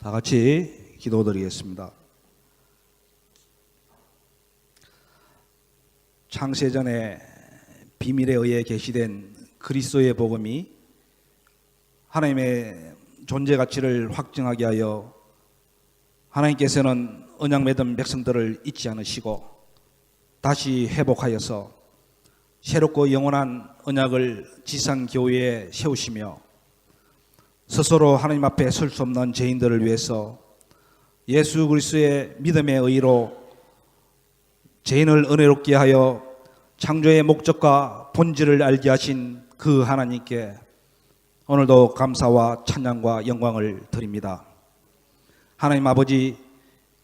다 같이 기도드리겠습니다. 창세전에 비밀에 의해 계시된 그리스도의 복음이 하나님의 존재 가치를 확증하게 하여 하나님께서는 언약 맺은 백성들을 잊지 않으시고 다시 회복하여서 새롭고 영원한 언약을 지상교회에 세우시며 스스로 하나님 앞에 설 수 없는 죄인들을 위해서 예수 그리스도의 믿음의 의로 죄인을 은혜롭게 하여 창조의 목적과 본질을 알게 하신 그 하나님께 오늘도 감사와 찬양과 영광을 드립니다. 하나님 아버지,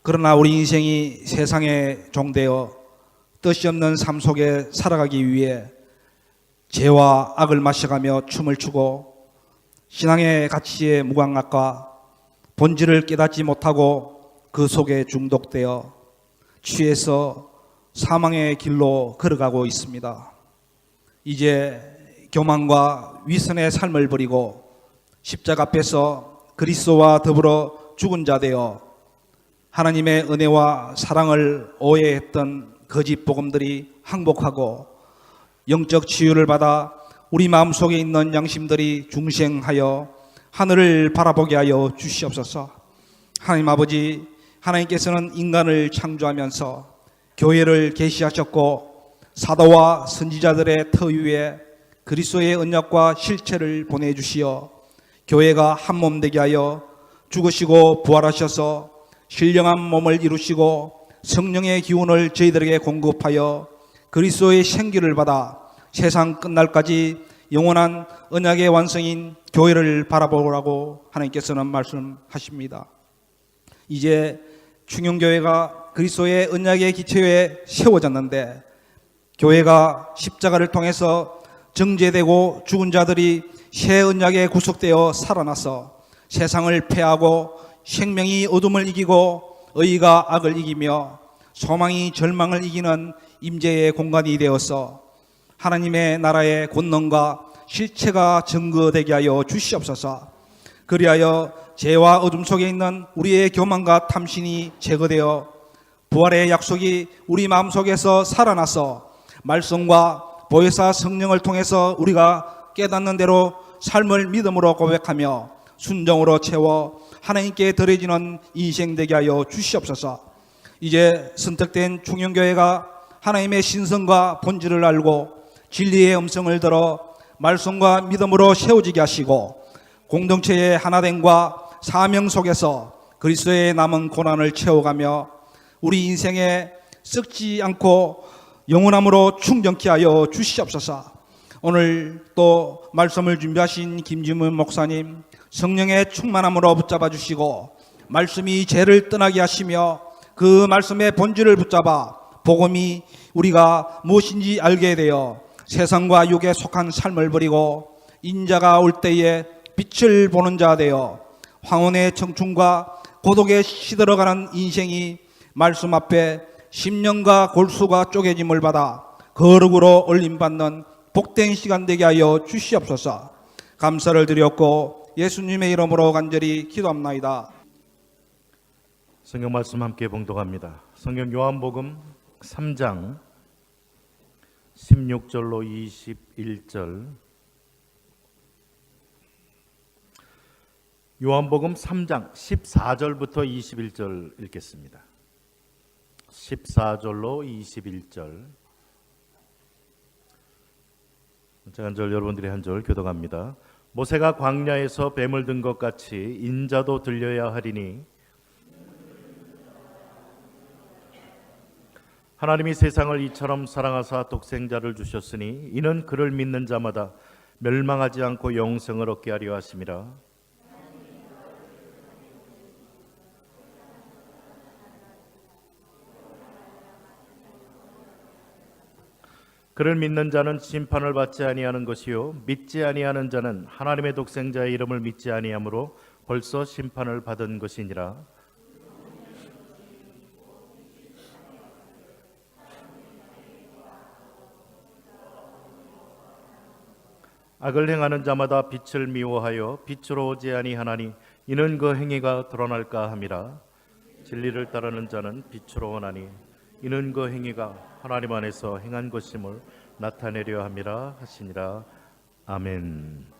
그러나 우리 인생이 세상에 종되어 뜻이 없는 삶 속에 살아가기 위해 죄와 악을 마셔가며 춤을 추고 신앙의 가치의 무감각과 본질을 깨닫지 못하고 그 속에 중독되어 취해서 사망의 길로 걸어가고 있습니다. 이제 교만과 위선의 삶을 버리고 십자가 앞에서 그리스도와 더불어 죽은 자 되어 하나님의 은혜와 사랑을 오해했던 거짓 복음들이 항복하고 영적 치유를 받아 우리 마음속에 있는 양심들이 중생하여 하늘을 바라보게 하여 주시옵소서. 하나님 아버지, 하나님께서는 인간을 창조하면서 교회를 계시하셨고 사도와 선지자들의 터 위에 그리스도의 언약과 실체를 보내주시어 교회가 한 몸 되게 하여 죽으시고 부활하셔서 신령한 몸을 이루시고 성령의 기운을 저희들에게 공급하여 그리스도의 생기를 받아 세상 끝날까지 영원한 언약의 완성인 교회를 바라보라고 하나님께서는 말씀하십니다. 이제 충영교회가 그리스도의 언약의 기초에 세워졌는데 교회가 십자가를 통해서 정죄되고 죽은 자들이 새 언약에 구속되어 살아나서 세상을 패하고 생명이 어둠을 이기고 의가 악을 이기며 소망이 절망을 이기는 임재의 공간이 되어서 하나님의 나라의 권능과 실체가 증거되게 하여 주시옵소서. 그리하여 죄와 어둠 속에 있는 우리의 교만과 탐심이 제거되어 부활의 약속이 우리 마음속에서 살아나서 말씀과 보혜사 성령을 통해서 우리가 깨닫는 대로 삶을 믿음으로 고백하며 순종으로 채워 하나님께 드려지는 인생 되게 하여 주시옵소서. 이제 선택된 충영교회가 하나님의 신성과 본질을 알고 진리의 음성을 들어 말씀과 믿음으로 세워지게 하시고 공동체의 하나됨과 사명 속에서 그리스도의 남은 고난을 채워가며 우리 인생에 썩지 않고 영원함으로 충전케 하여 주시옵소서. 오늘 또 말씀을 준비하신 김지문 목사님 성령의 충만함으로 붙잡아 주시고 말씀이 죄를 떠나게 하시며 그 말씀의 본질을 붙잡아 복음이 우리가 무엇인지 알게 되어 세상과 육에 속한 삶을 버리고 인자가 올 때에 빛을 보는 자 되어 황혼의 청춘과 고독에 시들어가는 인생이 말씀 앞에 심령과 골수가 쪼개짐을 받아 거룩으로 올림받는 복된 시간 되게 하여 주시옵소서. 감사를 드렸고 예수님의 이름으로 간절히 기도합나이다. 성경 말씀 함께 봉독합니다. 성경 요한복음 3장 16절로 21절. 요한복음 3장 14절부터 21절 읽겠습니다. 14절로 21절. 제가 한 절, 여러분들이 한 절 교독합니다. 모세가 광야에서 뱀을 든 것 같이 인자도 들려야 하리니 하나님이 세상을 이처럼 사랑하사 독생자를 주셨으니 이는 그를 믿는 자마다 멸망하지 않고 영생을 얻게 하려 하심이라. 그를 믿는 자는 심판을 받지 아니하는 것이요 믿지 아니하는 자는 하나님의 독생자의 이름을 믿지 아니하므로 벌써 심판을 받은 것이니라. 악을 행하는 자마다 빛을 미워하여 빛으로 오지 아니하나니 이는 그 행위가 드러날까 함이라. 진리를 따르는 자는 빛으로 원하니 이는 그 행위가 하나님 안에서 행한 것임을 나타내려 함이라 하시니라. 아멘.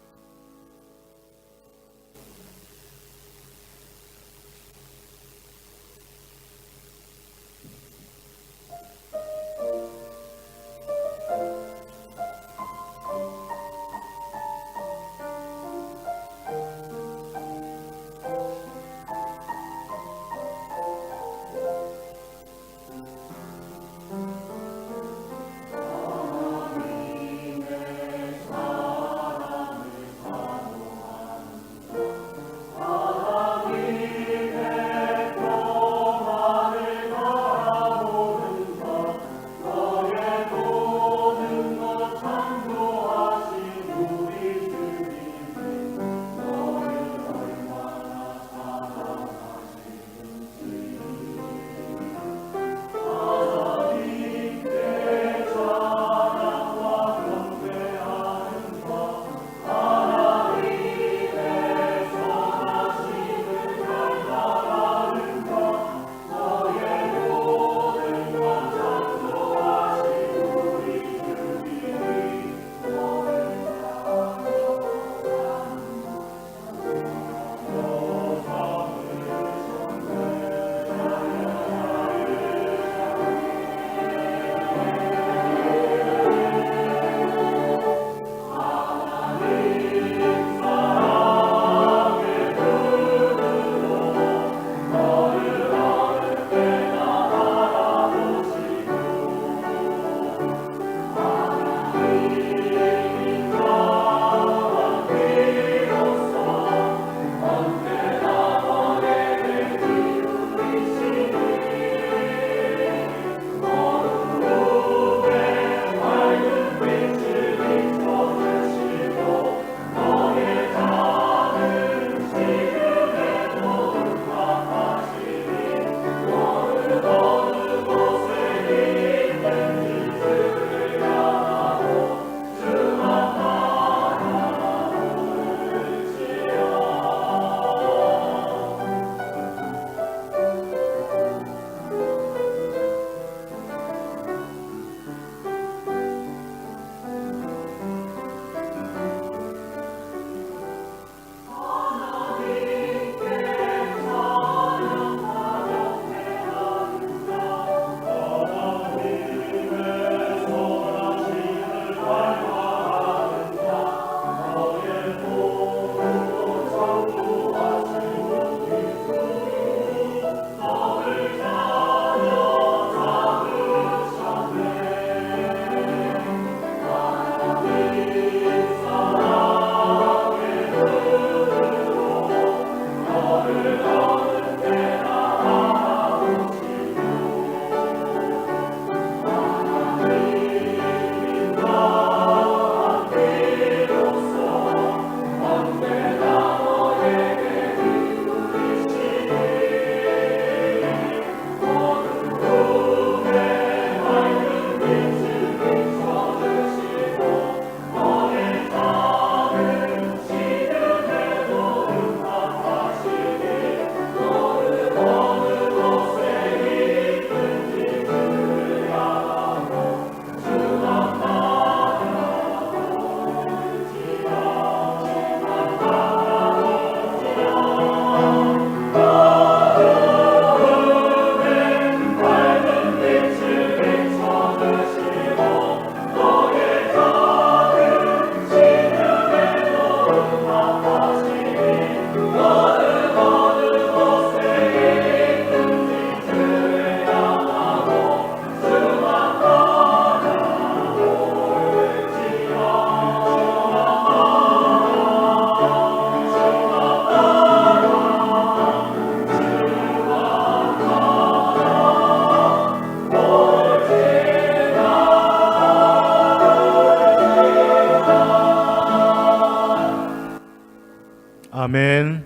아멘.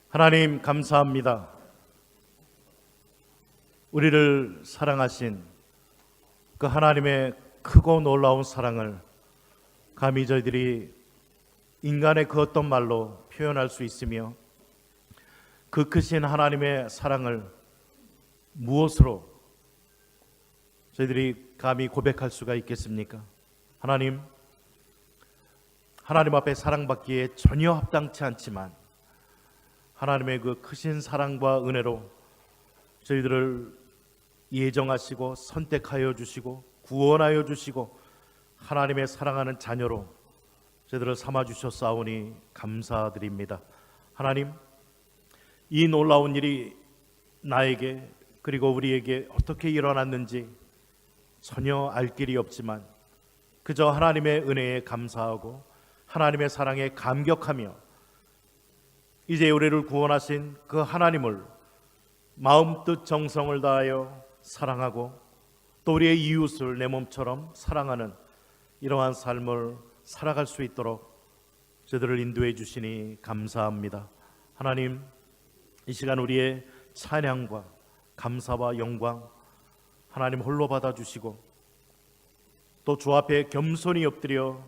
하나님 감사합니다. 우리를 사랑하신 그 하나님의 크고 놀라운 사랑을 감히 저희들이 인간의 그 어떤 말로 표현할 수 있으며 그 크신 하나님의 사랑을 무엇으로 저희들이 감히 고백할 수가 있겠습니까? 하나님 앞에 사랑받기에 전혀 합당치 않지만 하나님의 그 크신 사랑과 은혜로 저희들을 예정하시고 선택하여 주시고 구원하여 주시고 하나님의 사랑하는 자녀로 저희들을 삼아주셨사오니 감사드립니다. 하나님, 이 놀라운 일이 나에게 그리고 우리에게 어떻게 일어났는지 전혀 알 길이 없지만 그저 하나님의 은혜에 감사하고 하나님의 사랑에 감격하며 이제 우리를 구원하신 그 하나님을 마음 뜻 정성을 다하여 사랑하고 또 우리의 이웃을 내 몸처럼 사랑하는 이러한 삶을 살아갈 수 있도록 저들을 인도해 주시니 감사합니다. 하나님, 이 시간 우리의 찬양과 감사와 영광 하나님 홀로 받아주시고 또 주 앞에 겸손히 엎드려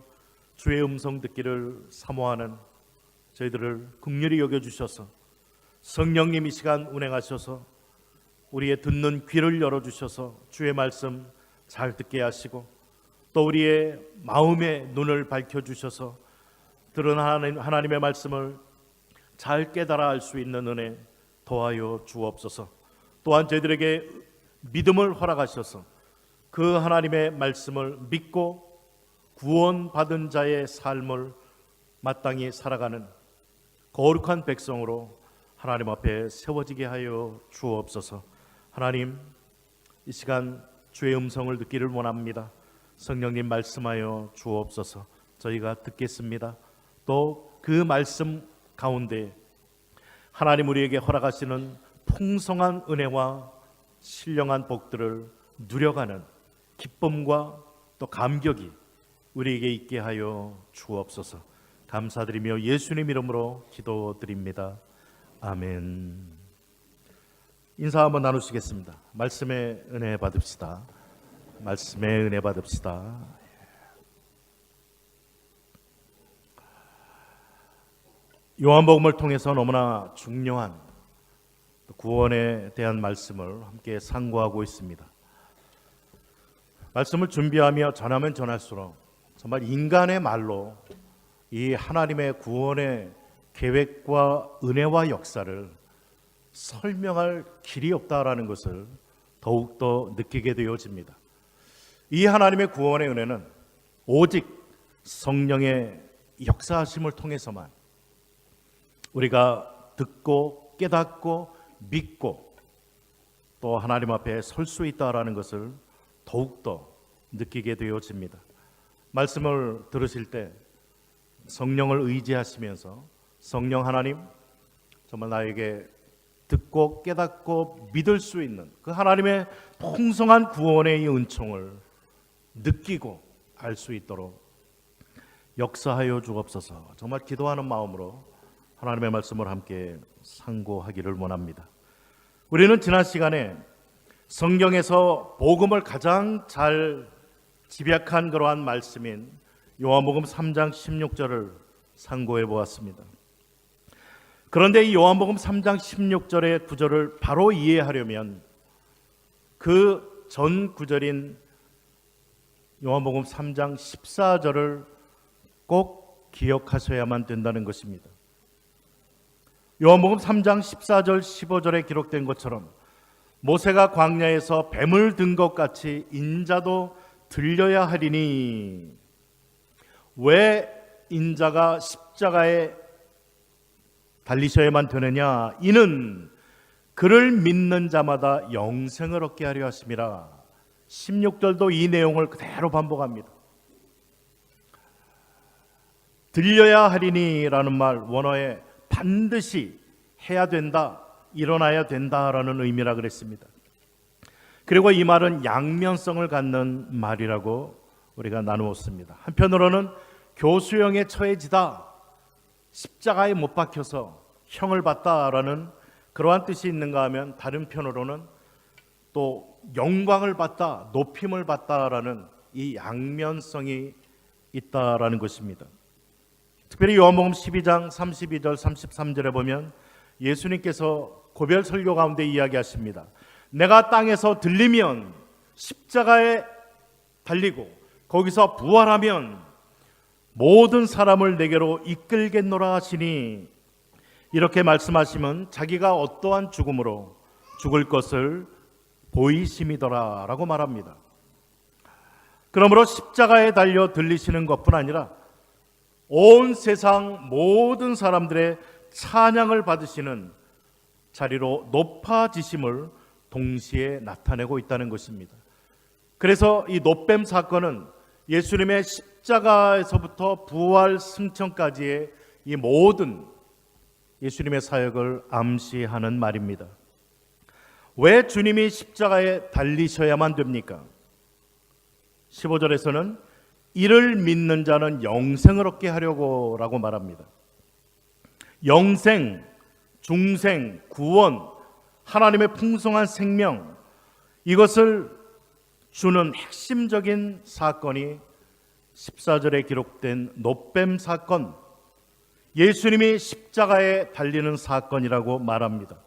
주의 음성 듣기를 사모하는 저희들을 긍휼히 여겨주셔서 성령님 이 시간 운행하셔서 우리의 듣는 귀를 열어주셔서 주의 말씀 잘 듣게 하시고 또 우리의 마음의 눈을 밝혀주셔서 들은 하나님의 말씀을 잘 깨달아 알 수 있는 은혜 도와요 주옵소서. 또한 저희들에게 믿음을 허락하셔서 그 하나님의 말씀을 믿고 구원받은 자의 삶을 마땅히 살아가는 거룩한 백성으로 하나님 앞에 세워지게 하여 주옵소서. 하나님, 이 시간 주의 음성을 듣기를 원합니다. 성령님 말씀하여 주옵소서. 저희가 듣겠습니다. 또 그 말씀 가운데 하나님 우리에게 허락하시는 풍성한 은혜와 신령한 복들을 누려가는 기쁨과 또 감격이 우리에게 있게 하여 주옵소서. 감사드리며 예수님 이름으로 기도드립니다. 아멘. 인사 한번 나누시겠습니다. 말씀의 은혜 받읍시다. 말씀의 은혜 받읍시다. 요한복음을 통해서 너무나 중요한 구원에 대한 말씀을 함께 상고하고 있습니다. 말씀을 준비하며 전하면 전할수록 정말 인간의 말로 이 하나님의 구원의 계획과 은혜와 역사를 설명할 길이 없다라는 것을 더욱더 느끼게 되어집니다. 이 하나님의 구원의 은혜는 오직 성령의 역사하심을 통해서만 우리가 듣고 깨닫고 믿고 또 하나님 앞에 설 수 있다라는 것을 더욱더 느끼게 되어집니다. 말씀을 들으실 때 성령을 의지하시면서 성령 하나님, 정말 나에게 듣고 깨닫고 믿을 수 있는 그 하나님의 풍성한 구원의 이 은총을 느끼고 알 수 있도록 역사하여 주옵소서. 정말 기도하는 마음으로 하나님의 말씀을 함께 상고하기를 원합니다. 우리는 지난 시간에 성경에서 복음을 가장 잘 집약한 그러한 말씀인 요한복음 3장 16절을 상고해 보았습니다. 그런데 이 요한복음 3장 16절의 구절을 바로 이해하려면 그 전 구절인 요한복음 3장 14절을 꼭 기억하셔야만 된다는 것입니다. 요한복음 3장 14절 15절에 기록된 것처럼 모세가 광야에서 뱀을 든 것 같이 인자도 들려야 하리니, 왜 인자가 십자가에 달리셔야만 되느냐? 이는 그를 믿는 자마다 영생을 얻게 하려 하심이라. 16절도 이 내용을 그대로 반복합니다. 들려야 하리니라는 말, 원어에 반드시 해야 된다, 일어나야 된다라는 의미라 그랬습니다. 그리고 이 말은 양면성을 갖는 말이라고 우리가 나누었습니다. 한편으로는 교수형에 처해지다, 십자가에 못 박혀서 형을 받다라는 그러한 뜻이 있는가 하면, 다른 편으로는 또 영광을 받다, 높임을 받다라는 이 양면성이 있다라는 것입니다. 특별히 요한복음 12장 32절 33절에 보면 예수님께서 고별 설교 가운데 이야기하십니다. 내가 땅에서 들리면 십자가에 달리고 거기서 부활하면 모든 사람을 내게로 이끌겠노라 하시니, 이렇게 말씀하시면 자기가 어떠한 죽음으로 죽을 것을 보이심이더라 라고 말합니다. 그러므로 십자가에 달려 들리시는 것뿐 아니라 온 세상 모든 사람들의 찬양을 받으시는 자리로 높아지심을 동시에 나타내고 있다는 것입니다. 그래서 이 노뱀 사건은 예수님의 십자가에서부터 부활 승천까지의 이 모든 예수님의 사역을 암시하는 말입니다. 왜 주님이 십자가에 달리셔야만 됩니까? 15절에서는 이를 믿는 자는 영생을 얻게 하려고 라고 말합니다. 영생, 중생, 구원, 하나님의 풍성한 생명, 이것을 주는 핵심적인 사건이 14절에 기록된 노뱀 사건, 예수님이 십자가에 달리는 사건이라고 말합니다.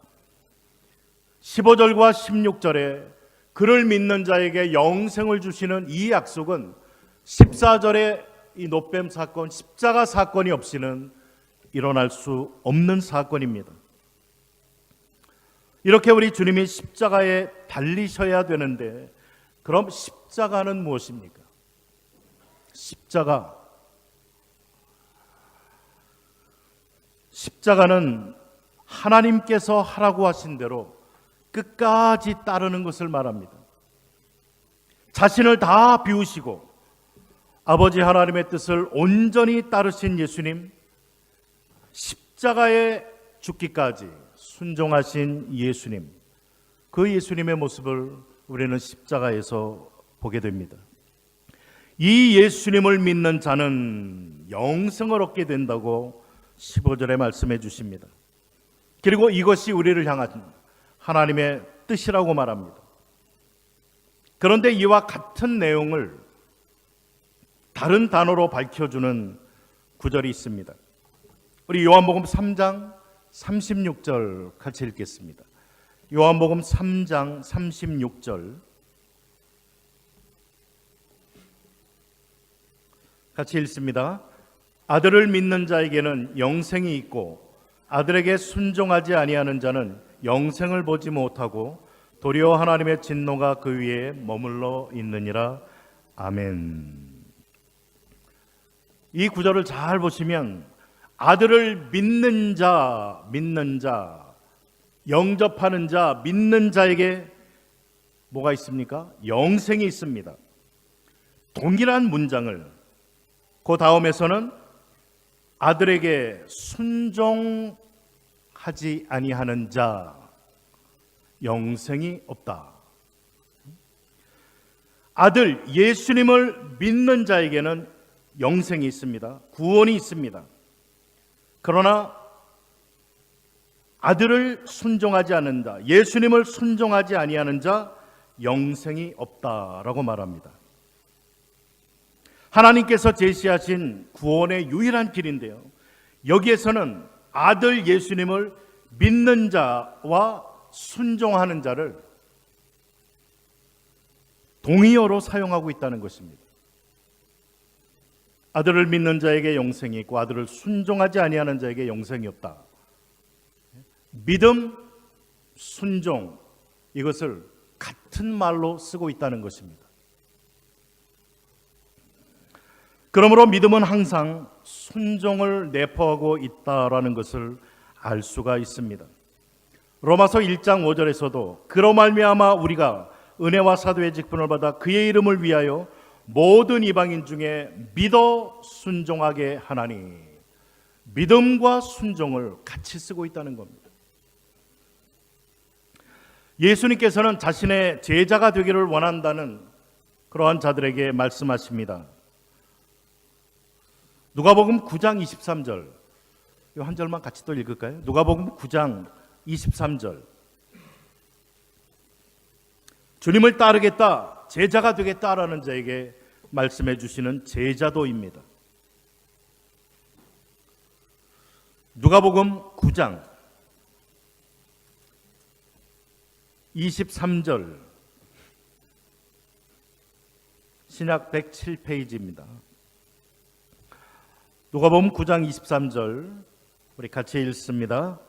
15절과 16절에 그를 믿는 자에게 영생을 주시는 이 약속은 14절의 이 노뱀 사건, 십자가 사건이 없이는 일어날 수 없는 사건입니다. 이렇게 우리 주님이 십자가에 달리셔야 되는데, 그럼 십자가는 무엇입니까? 십자가는 하나님께서 하라고 하신 대로 끝까지 따르는 것을 말합니다. 자신을 다 비우시고 아버지 하나님의 뜻을 온전히 따르신 예수님, 십자가에 죽기까지 순종하신 예수님, 그 예수님의 모습을 우리는 십자가에서 보게 됩니다. 이 예수님을 믿는 자는 영생을 얻게 된다고 15절에 말씀해 주십니다. 그리고 이것이 우리를 향한 하나님의 뜻이라고 말합니다. 그런데 이와 같은 내용을 다른 단어로 밝혀주는 구절이 있습니다. 우리 요한복음 3장 36절 같이 읽겠습니다. 요한복음 3장 36절 같이 읽습니다. 아들을 믿는 자에게는 영생이 있고 아들에게 순종하지 아니하는 자는 영생을 보지 못하고 도리어 하나님의 진노가 그 위에 머물러 있느니라. 아멘. 이 구절을 잘 보시면 아들을 믿는 자, 영접하는 자, 믿는 자에게 뭐가 있습니까? 영생이 있습니다. 동일한 문장을 그 다음에서는 아들에게 순종하지 아니하는 자, 영생이 없다. 아들 예수님을 믿는 자에게는 영생이 있습니다. 구원이 있습니다. 그러나 아들을 순종하지 않는 자, 예수님을 순종하지 아니하는 자, 영생이 없다라고 말합니다. 하나님께서 제시하신 구원의 유일한 길인데요, 여기에서는 아들 예수님을 믿는 자와 순종하는 자를 동의어로 사용하고 있다는 것입니다. 아들을 믿는 자에게 영생이 있고 아들을 순종하지 아니하는 자에게 영생이 없다. 믿음, 순종, 이것을 같은 말로 쓰고 있다는 것입니다. 그러므로 믿음은 항상 순종을 내포하고 있다라는 것을 알 수가 있습니다. 로마서 1장 5절에서도 그로 말미암아 우리가 은혜와 사도의 직분을 받아 그의 이름을 위하여 모든 이방인 중에 믿어 순종하게 하나니, 믿음과 순종을 같이 쓰고 있다는 겁니다. 예수님께서는 자신의 제자가 되기를 원한다는 그러한 자들에게 말씀하십니다. 누가복음 9장 23절, 이 한 절만 같이 또 읽을까요? 누가복음 9장 23절. 주님을 따르겠다, 제자가 되겠다라는 자에게 말씀해 주시는 제자도입니다. 누가복음 9장 23절 신약 107페이지입니다. 누가복음 9장 23절 우리 같이 읽습니다.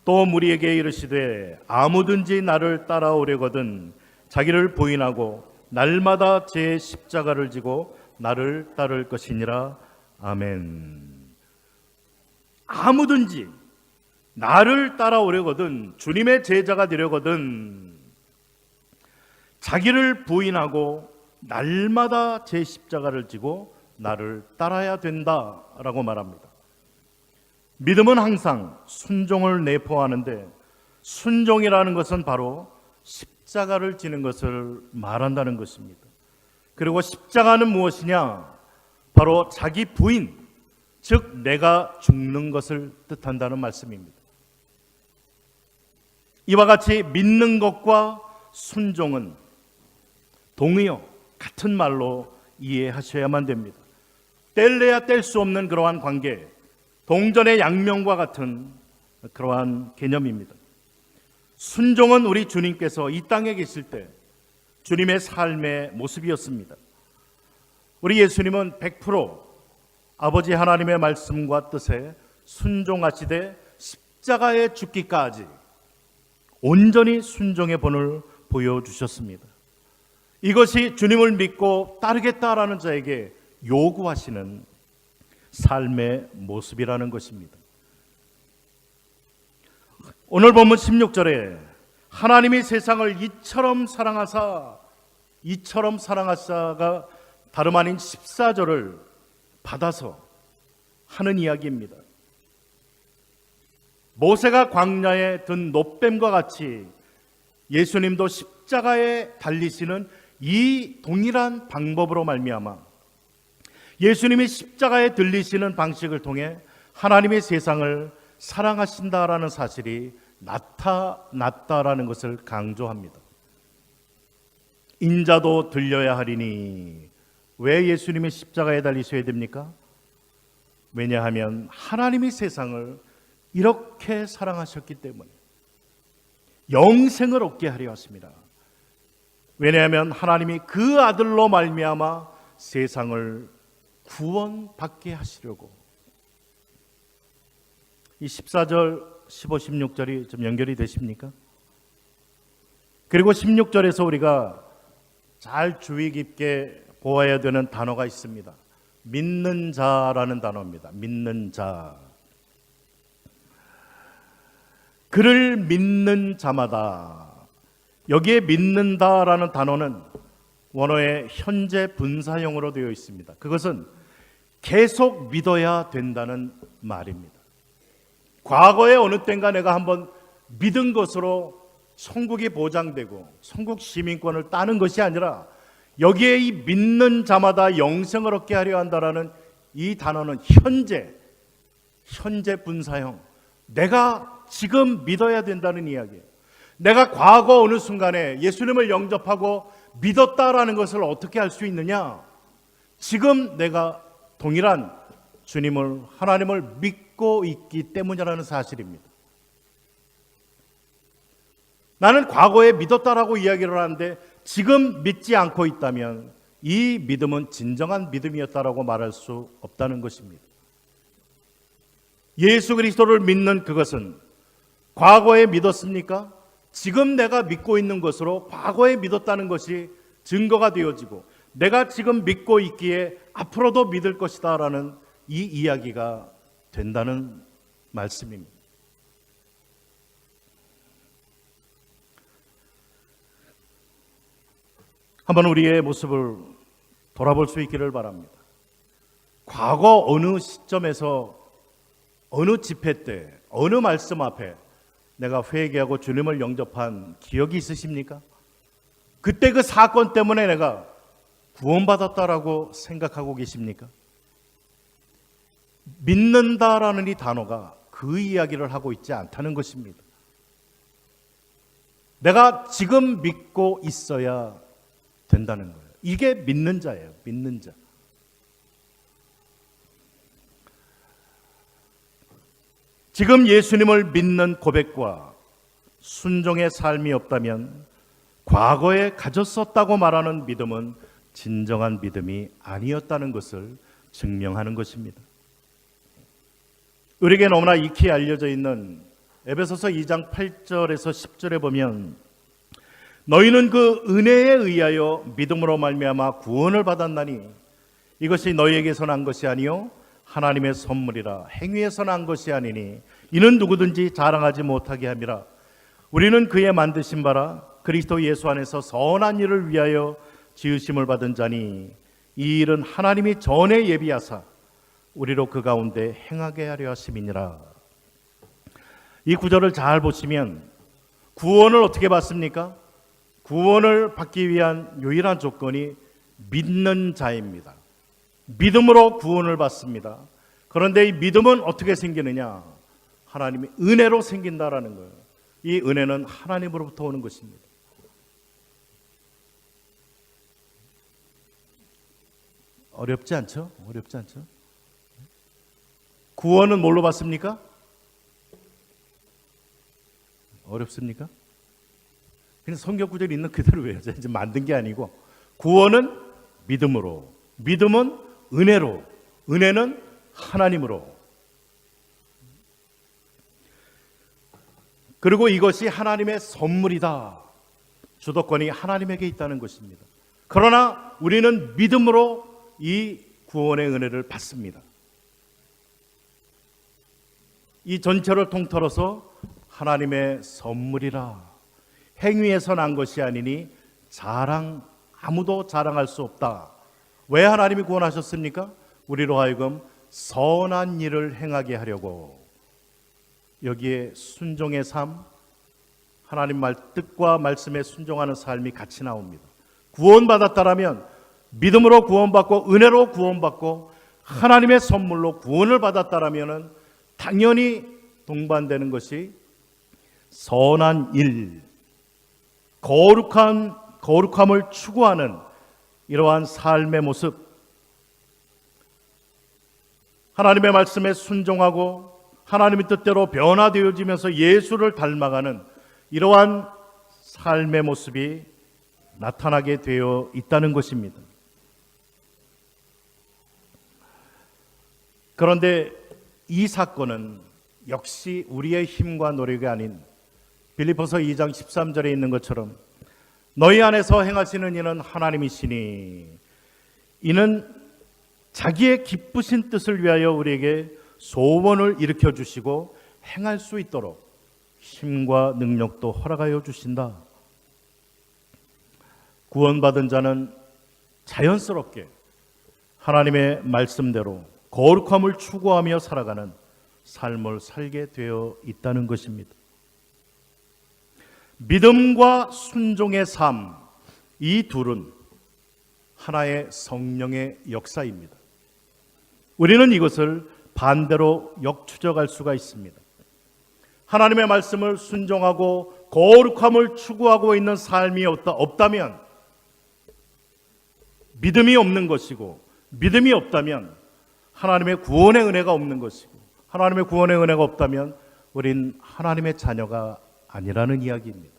또 무리에게 이르시되 아무든지 나를 따라오려거든 자기를 부인하고 날마다 제 십자가를 지고 나를 따를 것이니라. 아멘. 아무든지 나를 따라오려거든, 주님의 제자가 되려거든 자기를 부인하고 날마다 제 십자가를 지고 나를 따라야 된다라고 말합니다. 믿음은 항상 순종을 내포하는데, 순종이라는 것은 바로 십자가를 지는 것을 말한다는 것입니다. 그리고 십자가는 무엇이냐? 바로 자기 부인, 즉 내가 죽는 것을 뜻한다는 말씀입니다. 이와 같이 믿는 것과 순종은 동의어, 같은 말로 이해하셔야만 됩니다. 뗄래야 뗄 수 없는 그러한 관계, 동전의 양면과 같은 그러한 개념입니다. 순종은 우리 주님께서 이 땅에 계실 때 주님의 삶의 모습이었습니다. 우리 예수님은 100% 아버지 하나님의 말씀과 뜻에 순종하시되 십자가에 죽기까지 온전히 순종의 본을 보여주셨습니다. 이것이 주님을 믿고 따르겠다라는 자에게 요구하시는 삶의 모습이라는 것입니다. 오늘 본문 16절에 하나님이 세상을 이처럼 사랑하사가 다름 아닌 14절을 받아서 하는 이야기입니다. 모세가 광야에 든 놋뱀과 같이 예수님도 십자가에 달리시는 이 동일한 방법으로 말미암아 예수님이 십자가에 들리시는 방식을 통해 하나님의 세상을 사랑하신다라는 사실이 나타났다라는 것을 강조합니다. 인자도 들려야 하리니, 왜 예수님이 십자가에 달리셔야 됩니까? 왜냐하면 하나님이 세상을 이렇게 사랑하셨기 때문에 영생을 얻게 하려 하십니다. 왜냐하면 하나님이 그 아들로 말미암아 세상을 구원받게 하시려고. 이 14절, 15, 16절이 좀 연결이 되십니까? 그리고 16절에서 우리가 잘 주의 깊게 보아야 되는 단어가 있습니다. 믿는 자라는 단어입니다. 믿는 자. 그를 믿는 자마다, 여기에 믿는다라는 단어는 원어의 현재 분사형으로 되어 있습니다. 그것은 계속 믿어야 된다는 말입니다. 과거에 어느 땐가 내가 한번 믿은 것으로 천국이 보장되고 천국 시민권을 따는 것이 아니라, 여기에 이 믿는 자마다 영생을 얻게 하려 한다라는 이 단어는 현재 분사형, 내가 지금 믿어야 된다는 이야기예요. 내가 과거 어느 순간에 예수님을 영접하고 믿었다라는 것을 어떻게 알 수 있느냐? 지금 내가 동일한 주님을, 하나님을 믿고 있기 때문이라는 사실입니다. 나는 과거에 믿었다라고 이야기를 하는데 지금 믿지 않고 있다면 이 믿음은 진정한 믿음이었다라고 말할 수 없다는 것입니다. 예수 그리스도를 믿는 그것은 과거에 믿었습니까? 지금 내가 믿고 있는 것으로 과거에 믿었다는 것이 증거가 되어지고, 내가 지금 믿고 있기에 앞으로도 믿을 것이다 라는 이 이야기가 된다는 말씀입니다. 한번 우리의 모습을 돌아볼 수 있기를 바랍니다. 과거 어느 시점에서, 어느 집회 때, 어느 말씀 앞에 내가 회개하고 주님을 영접한 기억이 있으십니까? 그때 그 사건 때문에 내가 구원받았다라고 생각하고 계십니까? 믿는다라는 이 단어가 그 이야기를 하고 있지 않다는 것입니다. 내가 지금 믿고 있어야 된다는 거예요. 이게 믿는 자예요. 믿는 자. 지금 예수님을 믿는 고백과 순종의 삶이 없다면 과거에 가졌었다고 말하는 믿음은 진정한 믿음이 아니었다는 것을 증명하는 것입니다. 우리에게 너무나 익히 알려져 있는 에베소서 2장 8절에서 10절에 보면 너희는 그 은혜에 의하여 믿음으로 말미암아 구원을 받았나니 이것이 너희에게서 난 것이 아니요 하나님의 선물이라 행위에서 난 것이 아니니 이는 누구든지 자랑하지 못하게 함이라. 우리는 그의 만드신 바라 그리스도 예수 안에서 선한 일을 위하여 지으심을 받은 자니 이 일은 하나님이 전에 예비하사 우리로 그 가운데 행하게 하려 하심이니라. 이 구절을 잘 보시면 구원을 어떻게 받습니까? 구원을 받기 위한 유일한 조건이 믿는 자입니다. 믿음으로 구원을 받습니다. 그런데 이 믿음은 어떻게 생기느냐? 하나님의 은혜로 생긴다라는 거예요. 이 은혜는 하나님으로부터 오는 것입니다. 어렵지 않죠? 어렵지 않죠? 구원은 뭘로 받습니까? 어렵습니까? 그냥 성경 구절이 있는 그대로 외워져. 이제 만든 게 아니고 구원은 믿음으로, 믿음은 은혜로, 은혜는 하나님으로. 그리고 이것이 하나님의 선물이다. 주도권이 하나님에게 있다는 것입니다. 그러나 우리는 믿음으로 이 구원의 은혜를 받습니다. 이 전체를 통틀어서 하나님의 선물이라. 행위에서 난 것이 아니니 아무도 자랑할 수 없다. 왜 하나님이 구원하셨습니까? 우리로 하여금 선한 일을 행하게 하려고. 여기에 순종의 삶, 하나님 뜻과 말씀에 순종하는 삶이 같이 나옵니다. 구원받았다라면 믿음으로 구원받고 은혜로 구원받고 하나님의 선물로 구원을 받았다라면 당연히 동반되는 것이 선한 일, 거룩함을 추구하는 이러한 삶의 모습, 하나님의 말씀에 순종하고 하나님의 뜻대로 변화되어지면서 예수를 닮아가는 이러한 삶의 모습이 나타나게 되어 있다는 것입니다. 그런데 이 사건은 역시 우리의 힘과 노력이 아닌 빌립보서 2장 13절에 있는 것처럼 너희 안에서 행하시는 이는 하나님이시니 이는 자기의 기쁘신 뜻을 위하여 우리에게 소원을 일으켜 주시고 행할 수 있도록 힘과 능력도 허락하여 주신다. 구원받은 자는 자연스럽게 하나님의 말씀대로 거룩함을 추구하며 살아가는 삶을 살게 되어 있다는 것입니다. 믿음과 순종의 삶, 이 둘은 하나의 성령의 역사입니다. 우리는 이것을 반대로 역추적할 수가 있습니다. 하나님의 말씀을 순종하고 거룩함을 추구하고 있는 삶이 없다면 믿음이 없는 것이고, 믿음이 없다면 하나님의 구원의 은혜가 없는 것이고, 하나님의 구원의 은혜가 없다면 우린 하나님의 자녀가 아니라는 이야기입니다.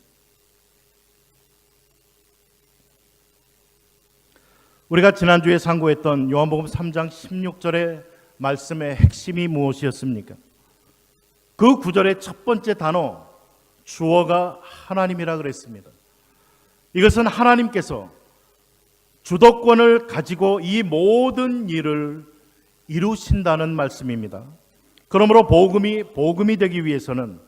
우리가 지난주에 상고했던 요한복음 3장 16절의 말씀의 핵심이 무엇이었습니까? 그 구절의 첫 번째 단어, 주어가 하나님이라 그랬습니다. 이것은 하나님께서 주도권을 가지고 이 모든 일을 이루신다는 말씀입니다. 그러므로 복음이 되기 위해서는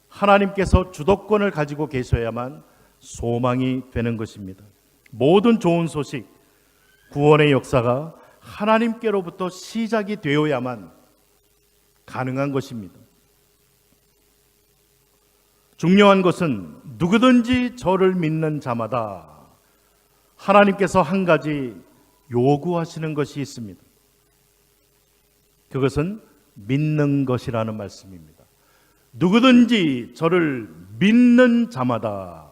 하나님께서 주도권을 가지고 계셔야만 소망이 되는 것입니다. 모든 좋은 소식, 구원의 역사가 하나님께로부터 시작이 되어야만 가능한 것입니다. 중요한 것은 누구든지 저를 믿는 자마다 하나님께서 한 가지 요구하시는 것이 있습니다. 그것은 믿는 것이라는 말씀입니다. 누구든지 저를 믿는 자마다,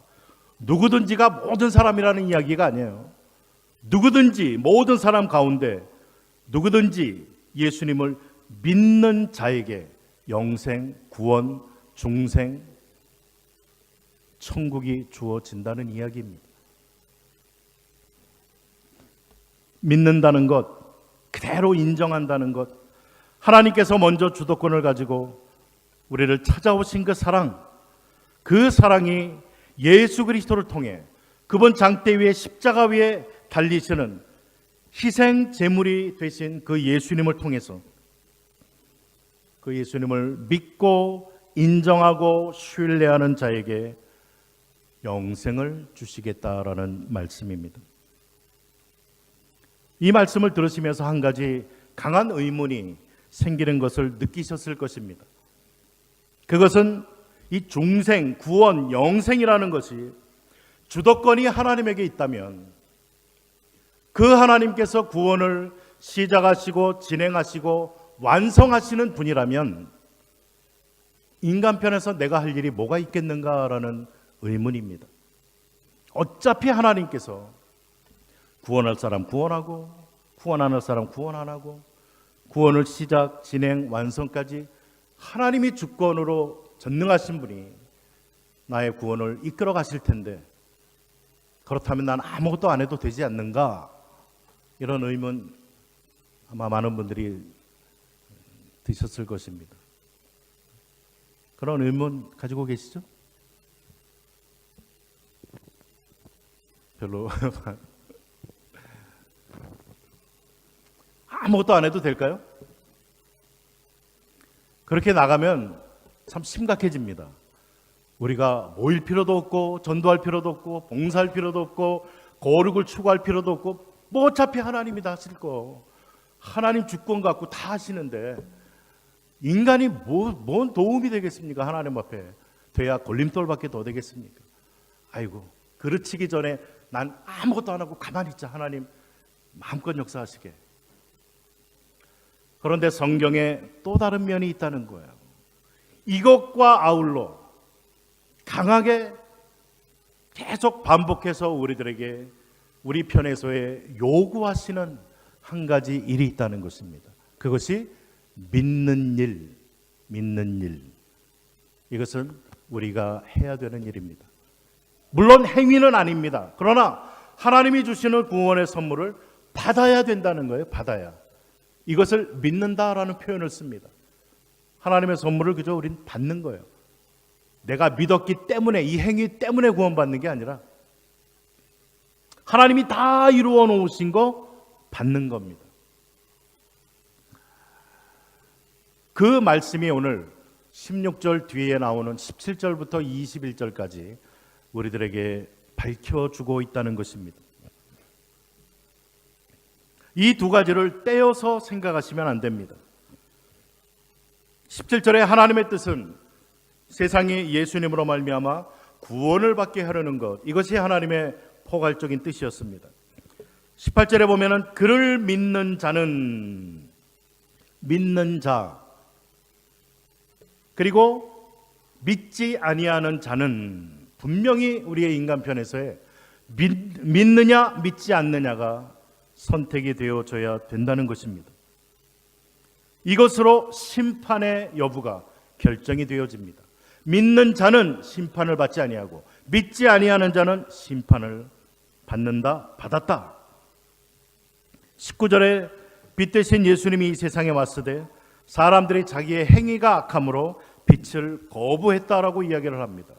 누구든지가 모든 사람이라는 이야기가 아니에요. 누구든지 모든 사람 가운데 누구든지 예수님을 믿는 자에게 영생, 구원, 중생, 천국이 주어진다는 이야기입니다. 믿는다는 것, 그대로 인정한다는 것, 하나님께서 먼저 주도권을 가지고 우리를 찾아오신 그 사랑, 그 사랑이 예수 그리스도를 통해 그분 장대 위에 십자가 위에 달리시는 희생 제물이 되신 그 예수님을 통해서 그 예수님을 믿고 인정하고 신뢰하는 자에게 영생을 주시겠다라는 말씀입니다. 이 말씀을 들으시면서 한 가지 강한 의문이 생기는 것을 느끼셨을 것입니다. 그것은 이 중생, 구원, 영생이라는 것이 주도권이 하나님에게 있다면 그 하나님께서 구원을 시작하시고 진행하시고 완성하시는 분이라면 인간 편에서 내가 할 일이 뭐가 있겠는가라는 의문입니다. 어차피 하나님께서 구원할 사람 구원하고 구원 안 할 사람 구원 안 하고 구원을 시작, 진행, 완성까지 하나님이 주권으로 전능하신 분이 나의 구원을 이끌어 가실 텐데 그렇다면 난 아무것도 안 해도 되지 않는가? 이런 의문 아마 많은 분들이 드셨을 것입니다. 그런 의문 가지고 계시죠? 별로 아무것도 안 해도 될까요? 그렇게 나가면 참 심각해집니다. 우리가 모일 필요도 없고 전도할 필요도 없고 봉사할 필요도 없고 거룩을 추구할 필요도 없고 뭐 어차피 하나님이 다 하실 거 하나님 주권 갖고 다 하시는데 인간이 뭔 도움이 되겠습니까? 하나님 앞에 돼야 걸림돌밖에 더 되겠습니까? 아이고 그르치기 전에 난 아무것도 안 하고 가만히 있자. 하나님 마음껏 역사하시게. 그런데 성경에 또 다른 면이 있다는 거예요. 이것과 아울러 강하게 계속 반복해서 우리들에게 우리 편에서의 요구하시는 한 가지 일이 있다는 것입니다. 그것이 믿는 일, 믿는 일. 이것은 우리가 해야 되는 일입니다. 물론 행위는 아닙니다. 그러나 하나님이 주시는 구원의 선물을 받아야 된다는 거예요. 받아야. 이것을 믿는다라는 표현을 씁니다. 하나님의 선물을 그저 우린 받는 거예요. 내가 믿었기 때문에 이 행위 때문에 구원받는 게 아니라 하나님이 다 이루어 놓으신 거 받는 겁니다. 그 말씀이 오늘 16절 뒤에 나오는 17절부터 21절까지 우리들에게 밝혀주고 있다는 것입니다. 이 두 가지를 떼어서 생각하시면 안 됩니다. 17절에 하나님의 뜻은 세상이 예수님으로 말미암아 구원을 받게 하려는 것, 이것이 하나님의 포괄적인 뜻이었습니다. 18절에 보면은 그를 믿는 자는, 믿는 자, 그리고 믿지 아니하는 자는, 분명히 우리의 인간편에서의 믿느냐 믿지 않느냐가 선택이 되어져야 된다는 것입니다. 이것으로 심판의 여부가 결정이 되어집니다. 믿는 자는 심판을 받지 아니하고 믿지 아니하는 자는 심판을 받는다, 받았다. 19절에 빛 대신 예수님이 이 세상에 왔으되 사람들이 자기의 행위가 악함으로 빛을 거부했다라고 이야기를 합니다.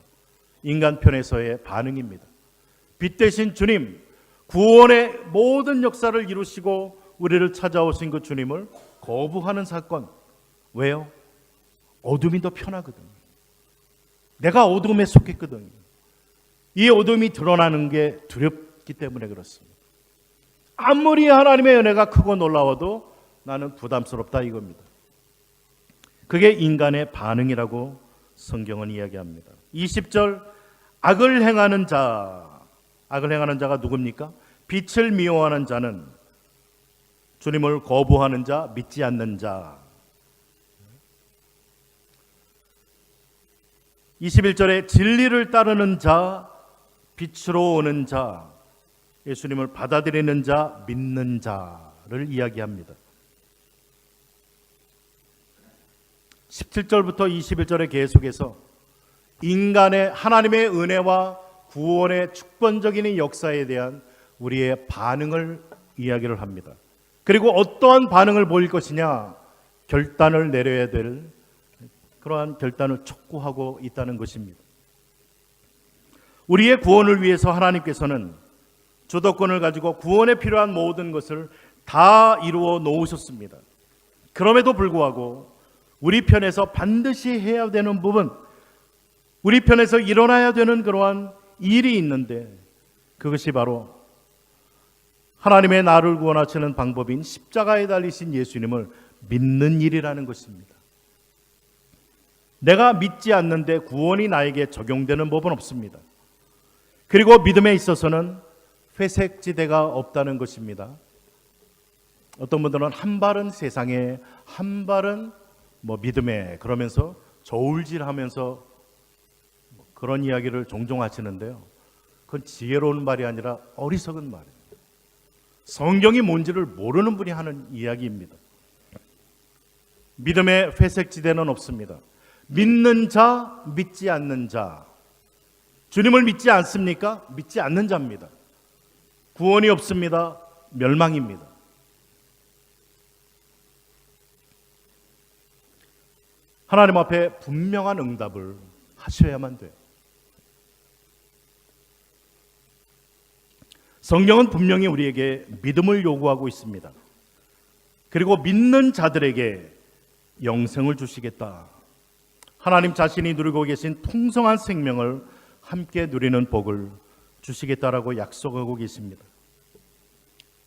인간편에서의 반응입니다. 빛 대신 주님, 구원의 모든 역사를 이루시고 우리를 찾아오신 그 주님을 거부하는 사건. 왜요? 어둠이 더 편하거든. 내가 어둠에 속했거든. 이 어둠이 드러나는 게 두렵기 때문에 그렇습니다. 아무리 하나님의 은혜가 크고 놀라워도 나는 부담스럽다 이겁니다. 그게 인간의 반응이라고 성경은 이야기합니다. 20절 악을 행하는 자, 악을 행하는 자가 누굽니까? 빛을 미워하는 자는 주님을 거부하는 자, 믿지 않는 자. 21절에 진리를 따르는 자, 빛으로 오는 자, 예수님을 받아들이는 자, 믿는 자를 이야기합니다. 17절부터 21절에 계속해서 인간의 하나님의 은혜와 구원의 축번적인 역사에 대한 우리의 반응을 이야기를 합니다. 그리고 어떠한 반응을 보일 것이냐, 결단을 내려야 될 그러한 결단을 촉구하고 있다는 것입니다. 우리의 구원을 위해서 하나님께서는 주도권을 가지고 구원에 필요한 모든 것을 다 이루어 놓으셨습니다. 그럼에도 불구하고 우리 편에서 반드시 해야 되는 부분, 우리 편에서 일어나야 되는 그러한 일이 있는데, 그것이 바로 하나님의 나를 구원하시는 방법인 십자가에 달리신 예수님을 믿는 일이라는 것입니다. 내가 믿지 않는데 구원이 나에게 적용되는 법은 없습니다. 그리고 믿음에 있어서는 회색지대가 없다는 것입니다. 어떤 분들은 한 발은 세상에, 한 발은 믿음에, 그러면서 저울질하면서 그런 이야기를 종종 하시는데요. 그건 지혜로운 말이 아니라 어리석은 말이에요. 성경이 뭔지를 모르는 분이 하는 이야기입니다. 믿음의 회색지대는 없습니다. 믿는 자, 믿지 않는 자. 주님을 믿지 않습니까? 믿지 않는 자입니다. 구원이 없습니다. 멸망입니다. 하나님 앞에 분명한 응답을 하셔야만 돼요. 성경은 분명히 우리에게 믿음을 요구하고 있습니다. 그리고 믿는 자들에게 영생을 주시겠다. 하나님 자신이 누리고 계신 풍성한 생명을 함께 누리는 복을 주시겠다라고 약속하고 계십니다.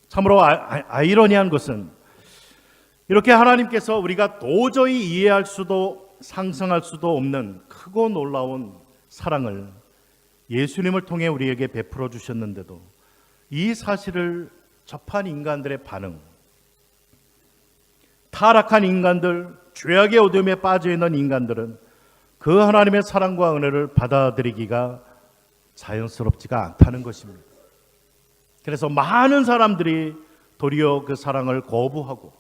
참으로 아이러니한 것은 이렇게 하나님께서 우리가 도저히 이해할 수도 상상할 수도 없는 크고 놀라운 사랑을 예수님을 통해 우리에게 베풀어 주셨는데도 이 사실을 접한 인간들의 반응, 타락한 인간들, 죄악의 어둠에 빠져 있는 인간들은 그 하나님의 사랑과 은혜를 받아들이기가 자연스럽지가 않다는 것입니다. 그래서 많은 사람들이 도리어 그 사랑을 거부하고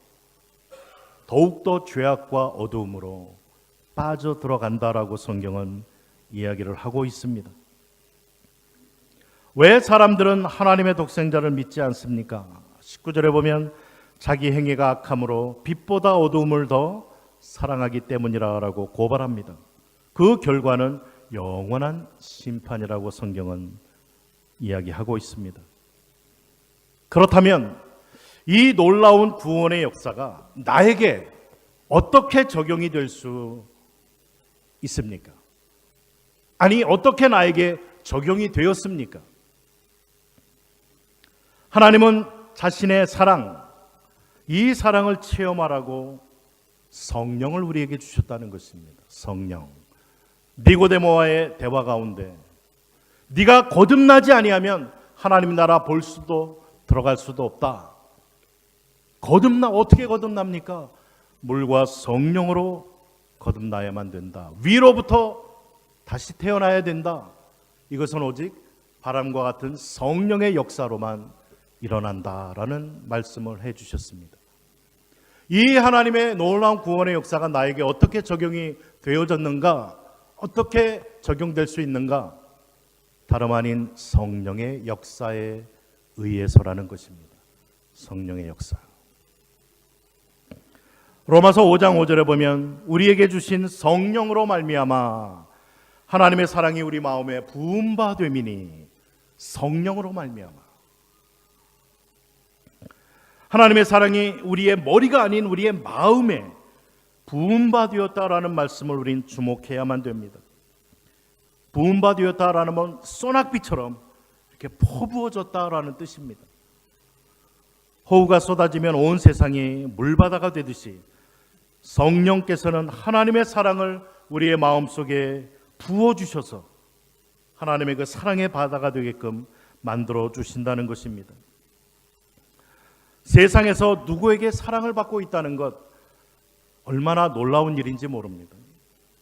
더욱더 죄악과 어두움으로 빠져 들어간다라고 성경은 이야기를 하고 있습니다. 왜 사람들은 하나님의 독생자를 믿지 않습니까? 19절에 보면 자기 행위가 악함으로 빛보다 어두움을 더 사랑하기 때문이라고 고발합니다. 그 결과는 영원한 심판이라고 성경은 이야기하고 있습니다. 그렇다면 이 놀라운 구원의 역사가 나에게 어떻게 적용이 될 수 있습니까? 아니, 어떻게 나에게 적용이 되었습니까? 하나님은 자신의 사랑, 이 사랑을 체험하라고 성령을 우리에게 주셨다는 것입니다. 성령. 니고데모와의 대화 가운데 네가 거듭나지 아니하면 하나님 나라 볼 수도 들어갈 수도 없다. 어떻게 거듭납니까? 물과 성령으로 거듭나야만 된다. 위로부터 다시 태어나야 된다. 이것은 오직 바람과 같은 성령의 역사로만 일어난다라는 말씀을 해주셨습니다. 이 하나님의 놀라운 구원의 역사가 나에게 어떻게 적용이 되어졌는가? 어떻게 적용될 수 있는가? 다름 아닌 성령의 역사에 의해서라는 것입니다. 성령의 역사. 로마서 5장 5절에 보면 우리에게 주신 성령으로 말미암아 하나님의 사랑이 우리 마음에 부음바 됨이니, 성령으로 말미암아 하나님의 사랑이 우리의 머리가 아닌 우리의 마음에 부음바 되었다라는 말씀을 우린 주목해야만 됩니다. 부음바 되었다라는 건 소낙비처럼 이렇게 퍼부어졌다라는 뜻입니다. 호우가 쏟아지면 온 세상이 물바다가 되듯이 성령께서는 하나님의 사랑을 우리의 마음속에 부어주셔서 하나님의 그 사랑의 바다가 되게끔 만들어 주신다는 것입니다. 세상에서 누구에게 사랑을 받고 있다는 것, 얼마나 놀라운 일인지 모릅니다.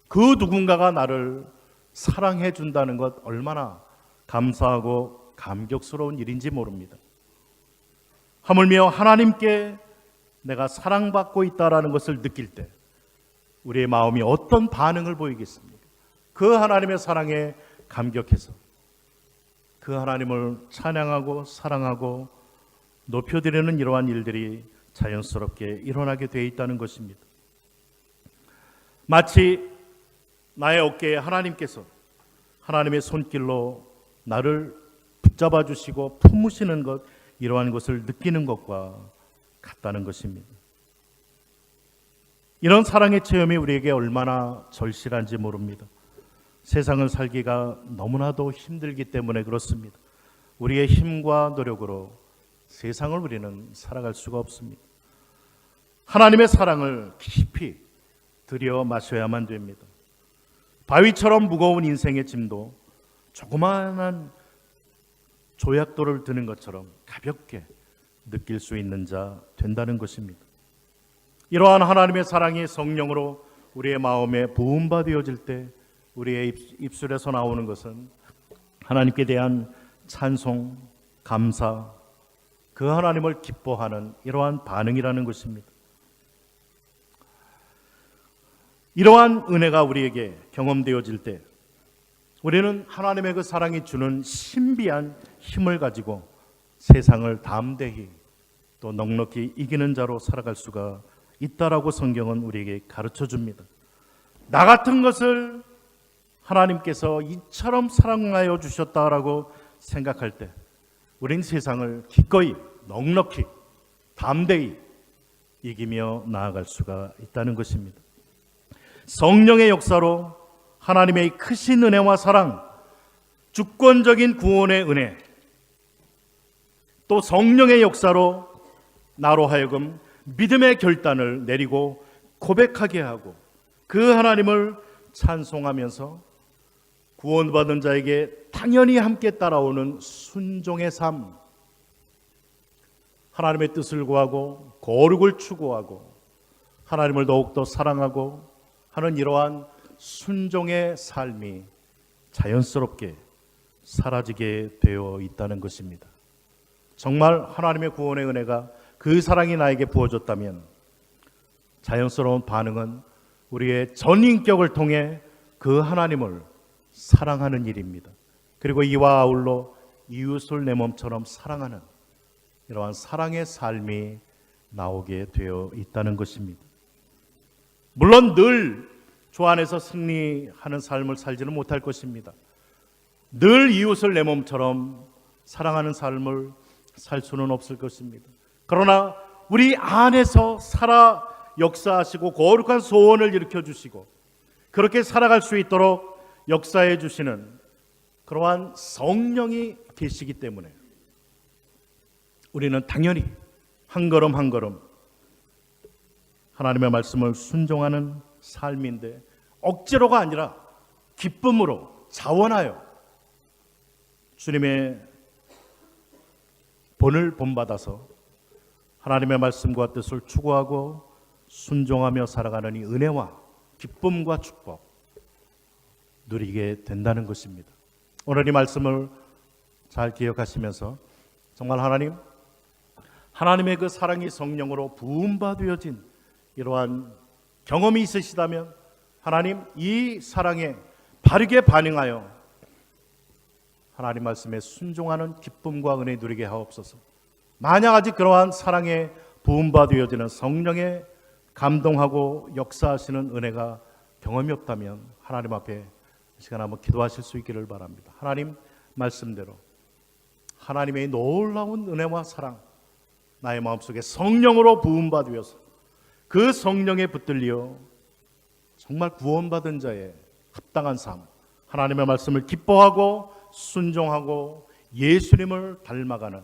그 누군가가 나를 사랑해 준다는 것, 얼마나 감사하고 감격스러운 일인지 모릅니다. 하물며 하나님께 내가 사랑받고 있다는 것을 느낄 때 우리의 마음이 어떤 반응을 보이겠습니까? 그 하나님의 사랑에 감격해서 그 하나님을 찬양하고 사랑하고 높여드리는 이러한 일들이 자연스럽게 일어나게 되어 있다는 것입니다. 마치 나의 어깨에 하나님께서 하나님의 손길로 나를 붙잡아 주시고 품으시는 것, 이러한 것을 느끼는 것과 같다는 것입니다. 이런 사랑의 체험이 우리에게 얼마나 절실한지 모릅니다. 세상을 살기가 너무나도 힘들기 때문에 그렇습니다. 우리의 힘과 노력으로 세상을 우리는 살아갈 수가 없습니다. 하나님의 사랑을 깊이 들여 마셔야만 됩니다. 바위처럼 무거운 인생의 짐도 조그마한 조약돌을 드는 것처럼 가볍게 느낄 수 있는 자 된다는 것입니다. 이러한 하나님의 사랑이 성령으로 우리의 마음에 부음받아질 때 우리의 입술에서 나오는 것은 하나님께 대한 찬송, 감사, 그 하나님을 기뻐하는 이러한 반응이라는 것입니다. 이러한 은혜가 우리에게 경험되어질 때 우리는 하나님의 그 사랑이 주는 신비한 힘을 가지고 세상을 담대히 또 넉넉히 이기는 자로 살아갈 수가 있다라고 성경은 우리에게 가르쳐 줍니다. 나 같은 것을 하나님께서 이처럼 사랑하여 주셨다라고 생각할 때 우린 세상을 기꺼이 넉넉히 담대히 이기며 나아갈 수가 있다는 것입니다. 성령의 역사로 하나님의 크신 은혜와 사랑, 주권적인 구원의 은혜, 또 성령의 역사로 나로 하여금 믿음의 결단을 내리고 고백하게 하고 그 하나님을 찬송하면서 구원받은 자에게 당연히 함께 따라오는 순종의 삶, 하나님의 뜻을 구하고 거룩을 추구하고 하나님을 더욱더 사랑하고 하는 이러한 순종의 삶이 자연스럽게 사라지게 되어 있다는 것입니다. 정말 하나님의 구원의 은혜가 그 사랑이 나에게 부어졌다면 자연스러운 반응은 우리의 전 인격을 통해 그 하나님을 사랑하는 일입니다. 그리고 이와 아울러 이웃을 내 몸처럼 사랑하는 이러한 사랑의 삶이 나오게 되어 있다는 것입니다. 물론 늘 주 안에서 승리하는 삶을 살지는 못할 것입니다. 늘 이웃을 내 몸처럼 사랑하는 삶을 살 수는 없을 것입니다. 그러나 우리 안에서 살아 역사하시고 거룩한 소원을 일으켜 주시고 그렇게 살아갈 수 있도록 역사해 주시는 그러한 성령이 계시기 때문에 우리는 당연히 한 걸음 한 걸음 하나님의 말씀을 순종하는 삶인데 억지로가 아니라 기쁨으로 자원하여 주님의 본을 본받아서 하나님의 말씀과 뜻을 추구하고 순종하며 살아가는 이 은혜와 기쁨과 축복 누리게 된다는 것입니다. 오늘 이 말씀을 잘 기억하시면서 정말 하나님의 그 사랑이 성령으로 부음받아진 이러한 경험이 있으시다면 하나님 이 사랑에 바르게 반응하여 하나님 말씀에 순종하는 기쁨과 은혜 누리게 하옵소서. 만약 아직 그러한 사랑에 부음받아지는 성령의 감동하고 역사하시는 은혜가 경험이 없다면 하나님 앞에 이 시간 한번 기도하실 수 있기를 바랍니다. 하나님 말씀대로 하나님의 놀라운 은혜와 사랑 나의 마음속에 성령으로 부음받으어서 그 성령에 붙들려 정말 구원받은 자의 합당한 삶, 하나님의 말씀을 기뻐하고 순종하고 예수님을 닮아가는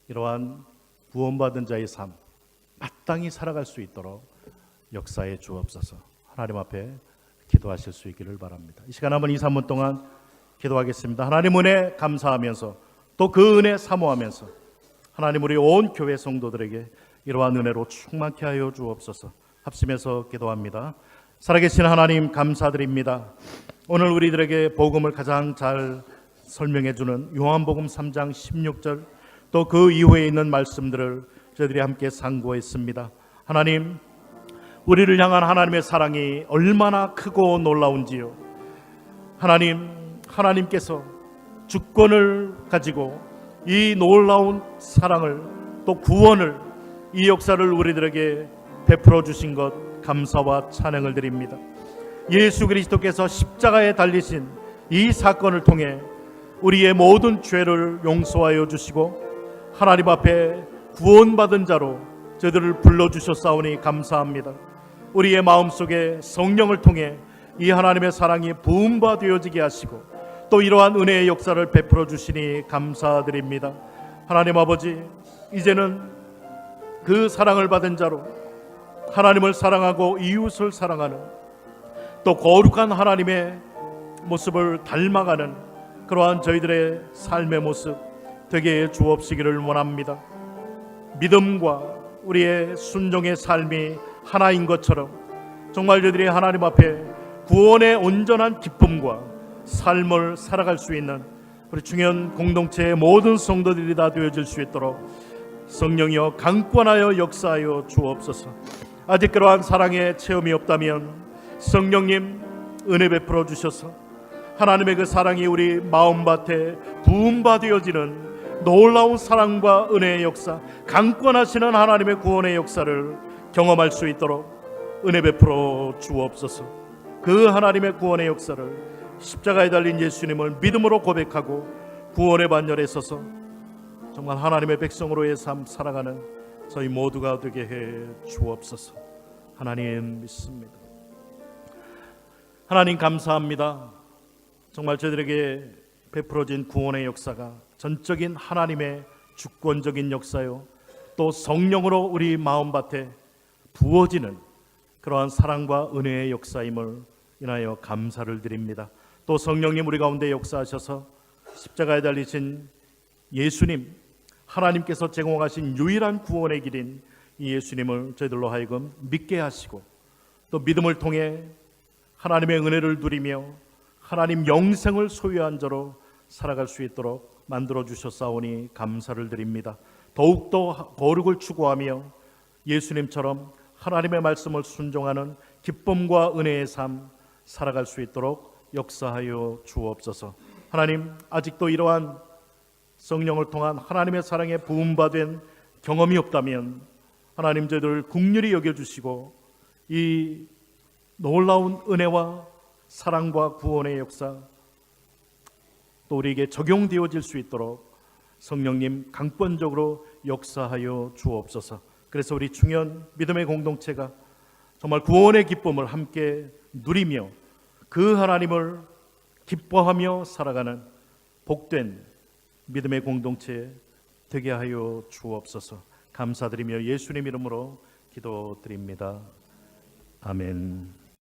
이러한 구원받은 자의 삶 마땅히 살아갈 수 있도록 역사해 주옵소서. 하나님 앞에 기도하실 수 있기를 바랍니다. 이 시간 한번 2, 3분 동안 기도하겠습니다. 하나님 은혜 감사하면서 또 그 은혜 사모하면서 하나님 우리 온 교회 성도들에게 이러한 은혜로 충만케 하여 주옵소서. 합심해서 기도합니다. 살아계신 하나님 감사드립니다. 오늘 우리들에게 복음을 가장 잘 설명해 주는 요한복음 3장 16절 또 그 이후에 있는 말씀들을 저희들이 함께 상고했습니다. 하나님 우리를 향한 하나님의 사랑이 얼마나 크고 놀라운지요. 하나님께서 주권을 가지고 이 놀라운 사랑을 또 구원을 이 역사를 우리들에게 베풀어 주신 것 감사와 찬양을 드립니다. 예수 그리스도께서 십자가에 달리신 이 사건을 통해 우리의 모든 죄를 용서하여 주시고 하나님 앞에 구원받은 자로 저희들을 불러주셨사오니 감사합니다. 우리의 마음속에 성령을 통해 이 하나님의 사랑이 부음받아지게 하시고 또 이러한 은혜의 역사를 베풀어 주시니 감사드립니다. 하나님 아버지, 이제는 그 사랑을 받은 자로 하나님을 사랑하고 이웃을 사랑하는 또 거룩한 하나님의 모습을 닮아가는 그러한 저희들의 삶의 모습 되게 해 주옵시기를 원합니다. 믿음과 우리의 순종의 삶이 하나인 것처럼 정말 저희들이 하나님 앞에 구원의 온전한 기쁨과 삶을 살아갈 수 있는 우리 중현 공동체의 모든 성도들이 다 되어질 수 있도록 성령이여 강권하여 역사하여 주옵소서. 아직 그러한 사랑의 체험이 없다면 성령님 은혜 베풀어 주셔서 하나님의 그 사랑이 우리 마음밭에 부음받아지는 놀라운 사랑과 은혜의 역사, 강권하시는 하나님의 구원의 역사를 경험할 수 있도록 은혜 베풀어 주옵소서. 그 하나님의 구원의 역사를 십자가에 달린 예수님을 믿음으로 고백하고 구원의 반열에 서서 정말 하나님의 백성으로의 삶 살아가는 저희 모두가 되게 해 주옵소서. 하나님 믿습니다. 하나님 감사합니다. 정말 저희들에게 베풀어진 구원의 역사가 전적인 하나님의 주권적인 역사요, 또 성령으로 우리 마음밭에 부어지는 그러한 사랑과 은혜의 역사임을 인하여 감사를 드립니다. 또 성령님 우리 가운데 역사하셔서 십자가에 달리신 예수님, 하나님께서 제공하신 유일한 구원의 길인 이 예수님을 저희들로 하여금 믿게 하시고 또 믿음을 통해 하나님의 은혜를 누리며 하나님 영생을 소유한 자로 살아갈 수 있도록 만들어 주셨사오니 감사를 드립니다. 더욱더 거룩을 추구하며 예수님처럼 하나님의 말씀을 순종하는 기쁨과 은혜의 삶 살아갈 수 있도록 역사하여 주옵소서. 하나님, 아직도 이러한 성령을 통한 하나님의 사랑에 부음받은 경험이 없다면 하나님 저희들 긍휼히 여겨주시고 이 놀라운 은혜와 사랑과 구원의 역사 또 우리에게 적용되어질 수 있도록 성령님 강권적으로 역사하여 주옵소서. 그래서 우리 중현 믿음의 공동체가 정말 구원의 기쁨을 함께 누리며 그 하나님을 기뻐하며 살아가는 복된 믿음의 공동체 되게 하여 주옵소서. 감사드리며 예수님 이름으로 기도드립니다. 아멘.